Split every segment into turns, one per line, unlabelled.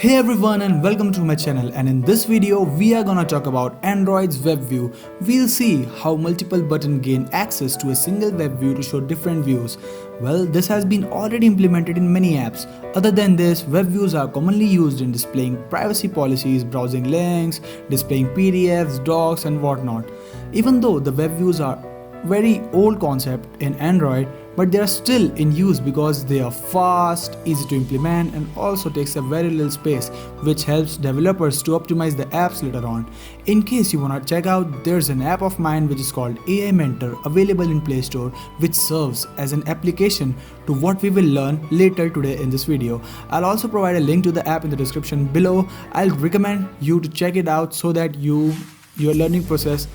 Hey everyone and welcome to my channel, and in this video we are gonna talk about Android's WebView. We'll see how multiple buttons gain access to a single WebView to show different views. Well, this has been already implemented in many apps. Other than this, WebViews are commonly used in displaying privacy policies, browsing links, displaying PDFs, docs and whatnot. Even though the WebViews are very old concept in Android, but they are still in use because they are fast, easy to implement and also takes a very little space, which helps developers to optimize the apps later on. In case you wanna check out, there's an app of mine which is called AI Mentor available in Play Store, which serves as an application to what we will learn later today in this video. I'll also provide a link to the app in the description below. I'll recommend you to check it out so that your learning process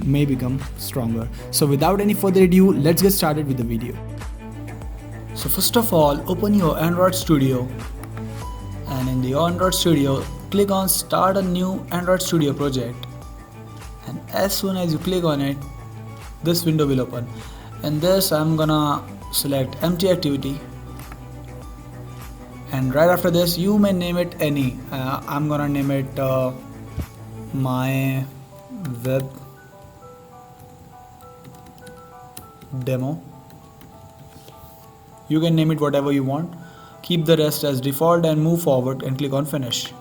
may become stronger. So without any further ado, let's get started with the video. So first of all, open your Android Studio, and in the Android Studio click on start a new Android Studio project, and as soon as you click on it, this window will open. And this I'm gonna select empty activity, and right after this you may name it any. I'm gonna name it my web demo. You can name it whatever you want. Keep the rest as default and move forward and click on finish.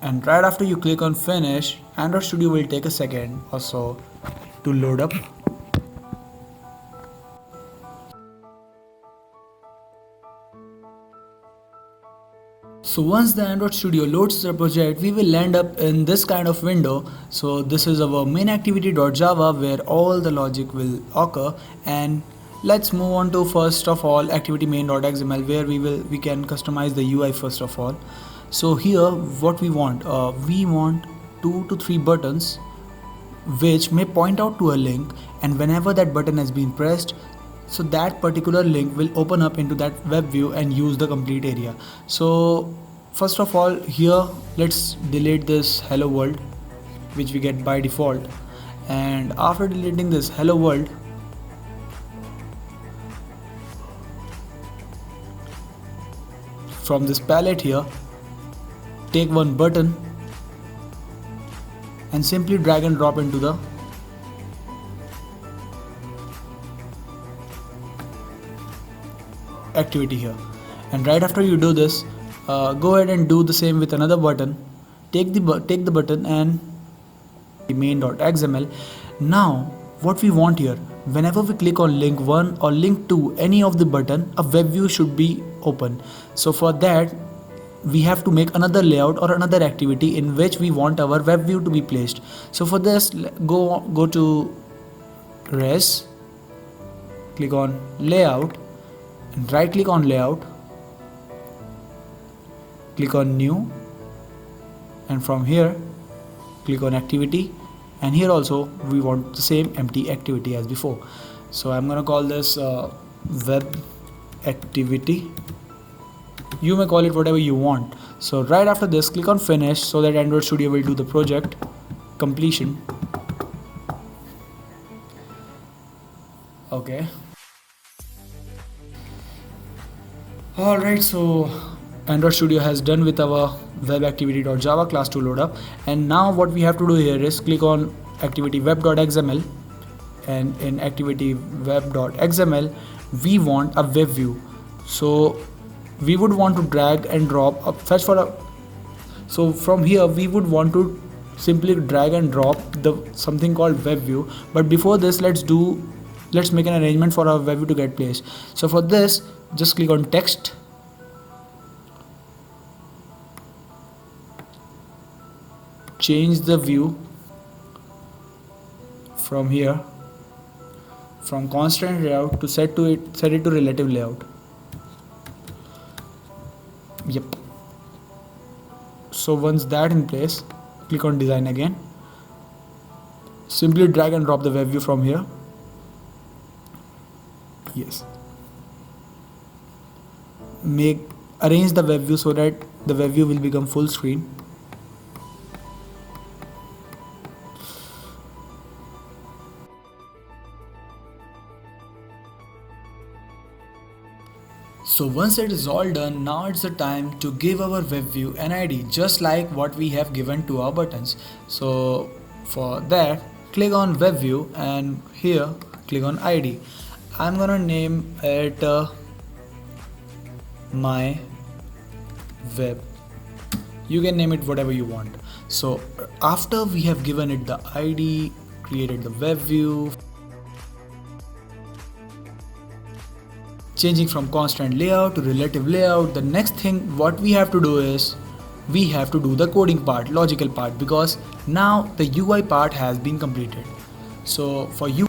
And right after you click on finish, Android Studio will take a second or so to load up. So once the Android Studio loads the project, we will land up in this kind of window. So this is our main activity.java where all the logic will occur, and let's move on to first of all activity main.xml where we can customize the UI first of all. So here what we want 2 to 3 buttons which may point out to a link, and whenever that button has been pressed, so that particular link will open up into that web view and use the complete area. So first of all, here let's delete this hello world which we get by default, and after deleting this hello world, from this palette here take one button and simply drag and drop into the activity here. And right after you do this, go ahead and do the same with another button. Take the button and the main.xml. Now what we want here, whenever we click on link 1 or link 2 any of the button, a web view should be open. So for that we have to make another layout or another activity in which we want our web view to be placed. So for this, go to res, click on layout, and right click on layout, click on new, and from here click on activity, and here also we want the same empty activity as before. So I'm gonna call this web activity. You may call it whatever you want. So right after this click on finish so that Android Studio will do the project completion. Okay. Alright, so Android Studio has done with our web activity.java class to load up, and now what we have to do here is click on activity web.xml, and in activity web.xml we want a web view. So we would want to drag and drop a fetch for a, so from here we would want to simply drag and drop the something called web view, but before this let's make an arrangement for our web view to get placed. So for this, just click on text, change the view from here from constant layout to set it to relative layout. Yep. So once that in place, click on design again, simply drag and drop the web view from here. Yes, arrange the web view so that the web view will become full screen. So once it is all done, now it's the time to give our web view an ID, just like what we have given to our buttons. So for that, click on web view and here click on ID. I'm gonna name it my web. You can name it whatever you want. So after we have given it the ID, created the web view, changing from constant layout to relative layout, the next thing what we have to do is we have to do the coding part, logical part, because now the UI part has been completed. So for you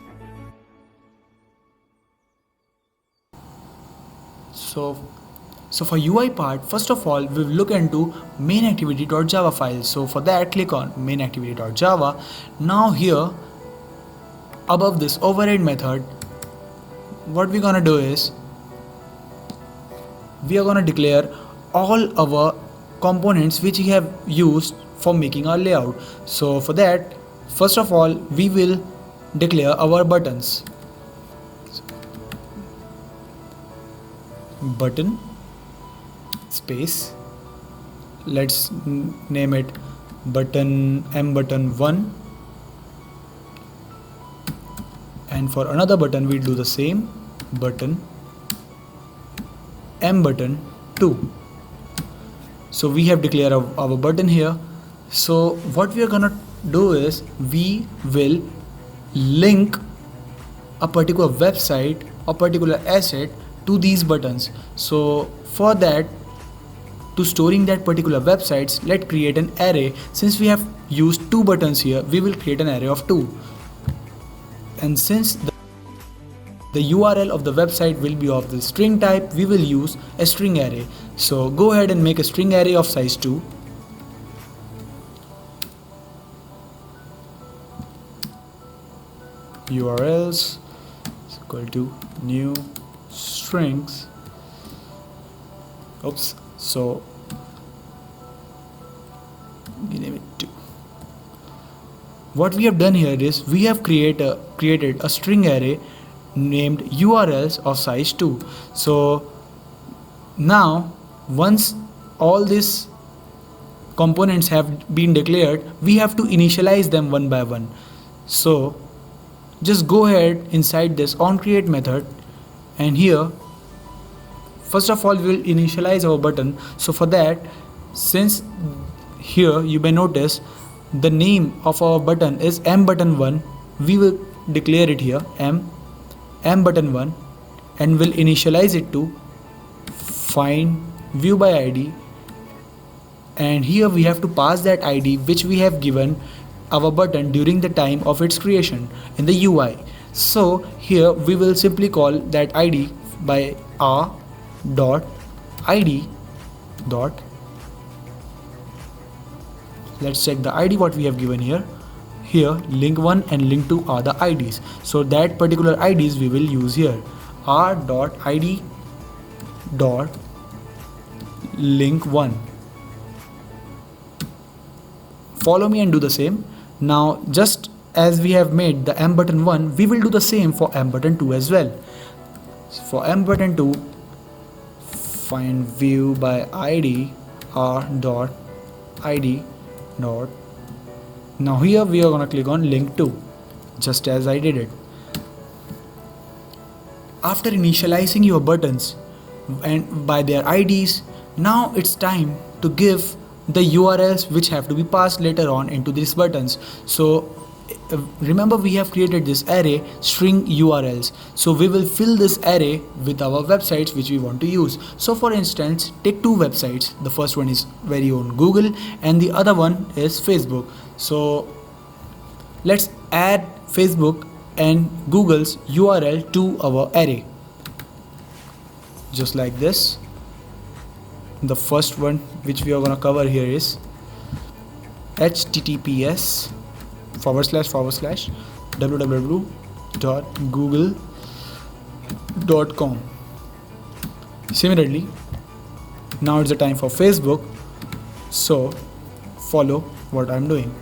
so for UI part, first of all we'll look into main activity.java file. So for that, click on main activity.java. Now here above this override method, what we're gonna do is we are gonna declare all our components which we have used for making our layout. So for that, first of all we will declare our buttons. Button space, let's name it button button1, and for another button we'll do the same, button button2. So we have declared our button here. So what we are gonna do is we will link a particular website or particular asset to these buttons. So for that, to storing that particular websites, let's create an array. Since we have used two buttons here, we will create an array of 2, and since the URL of the website will be of the string type, we will use a string array. So go ahead and make a string array of size 2. URLs is equal to new strings. Oops. So name it 2. What we have done here is we have created a string array named URLs of size 2. So now once all these components have been declared, we have to initialize them one by one. So just go ahead inside this onCreate method, and here first of all we will initialize our button. So for that, since here you may notice the name of our button is mbutton1, we will declare it here mbutton1 and will initialize it to find view by id, and here we have to pass that id which we have given our button during the time of its creation in the UI. So here we will simply call that id by r.id. Let's check the id what we have given here. Here link1 and link2 are the IDs, so that particular IDs we will use here, r.id link1. Follow me and do the same. Now just as we have made the mbutton1, we will do the same for mbutton2 as well. For mbutton2, find view by id r.id. Now here we are gonna click on link2, just as I did it. After initializing your buttons and by their IDs, now it's time to give the URLs which have to be passed later on into these buttons. So remember we have created this array string URLs, so we will fill this array with our websites which we want to use. So for instance, take two websites. The first one is very own Google and the other one is Facebook. So let's add Facebook and Google's URL to our array, just like this. The first one which we are going to cover here is https://www.google.com. Similarly, now it's the time for Facebook, so follow what I'm doing.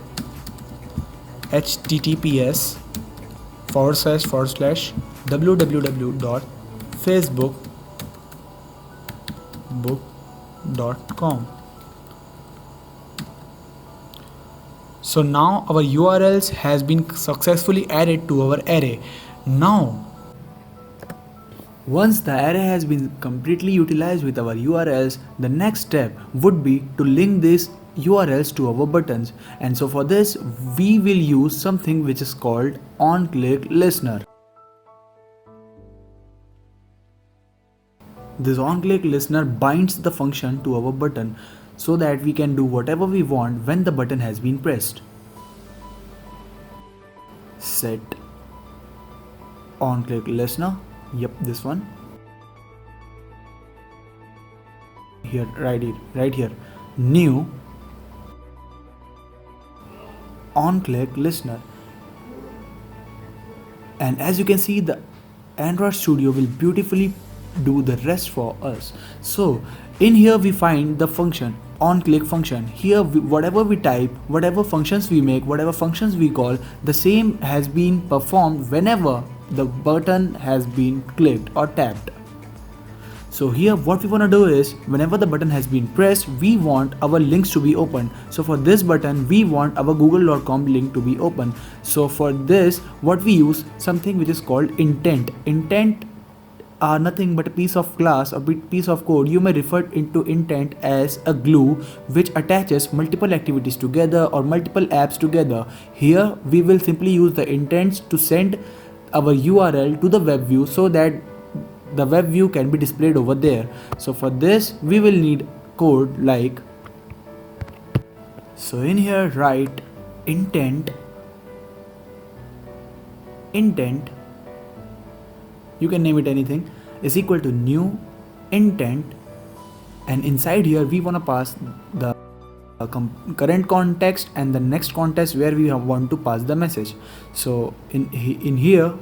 https://www.facebook.com. book.com. So now our URLs has been successfully added to our array. Now once the array has been completely utilized with our URLs, the next step would be to link these URLs to our buttons. And so for this, we will use something which is called on-click listener. This on-click listener binds the function to our button so that we can do whatever we want when the button has been pressed. Set on-click listener. Yep, this one. Here, right here. New on-click listener. And as you can see, the Android Studio will beautifully do the rest for us. So in here we find the function on-click function. Here whatever we type, whatever functions we make, whatever functions we call, the same has been performed whenever the button has been clicked or tapped. So here what we want to do is, whenever the button has been pressed, we want our links to be open. So for this button, we want our google.com link to be open. So for this, what we use, something which is called intent. Intent are nothing but a piece of class, a piece of code. You may refer into intent as a glue which attaches multiple activities together or multiple apps together. Here we will simply use the intents to send our URL to the web view so that the web view can be displayed over there. So for this we will need code like, so in here write intent, you can name it anything, is equal to new intent, and inside here we want to pass the current context and the next context where we want to pass the message. So in here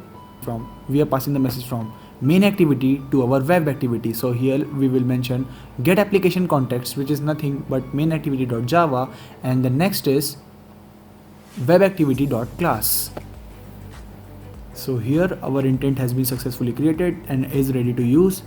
we are passing the message from main activity to our web activity. So here we will mention get application context, which is nothing but main activity.java, and the next is web activity.class. So here our intent has been successfully created and is ready to use.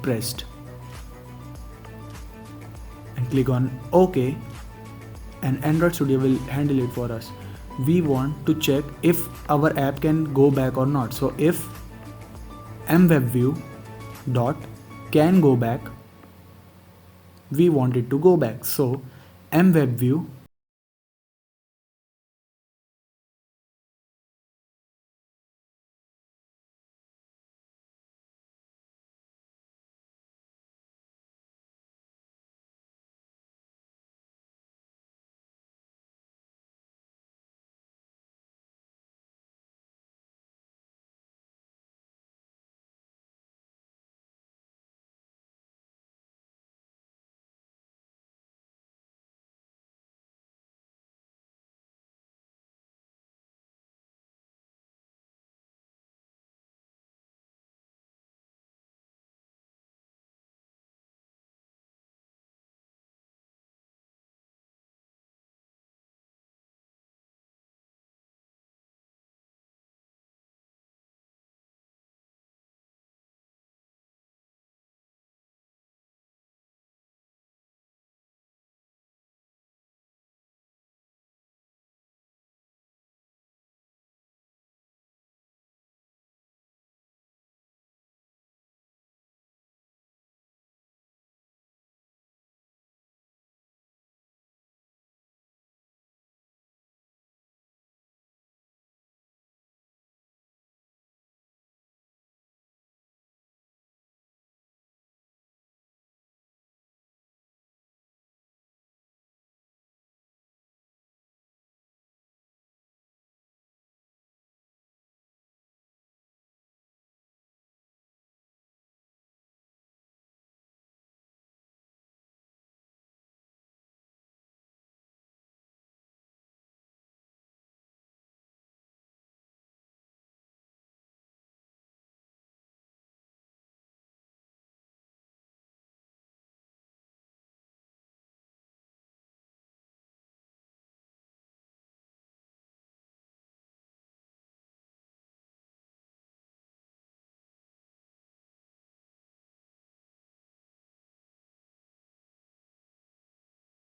pressed and click on OK, and Android Studio will handle it for us. We want to check if our app can go back or not. So if MWebview dot can go back, we want it to go back. So MWebview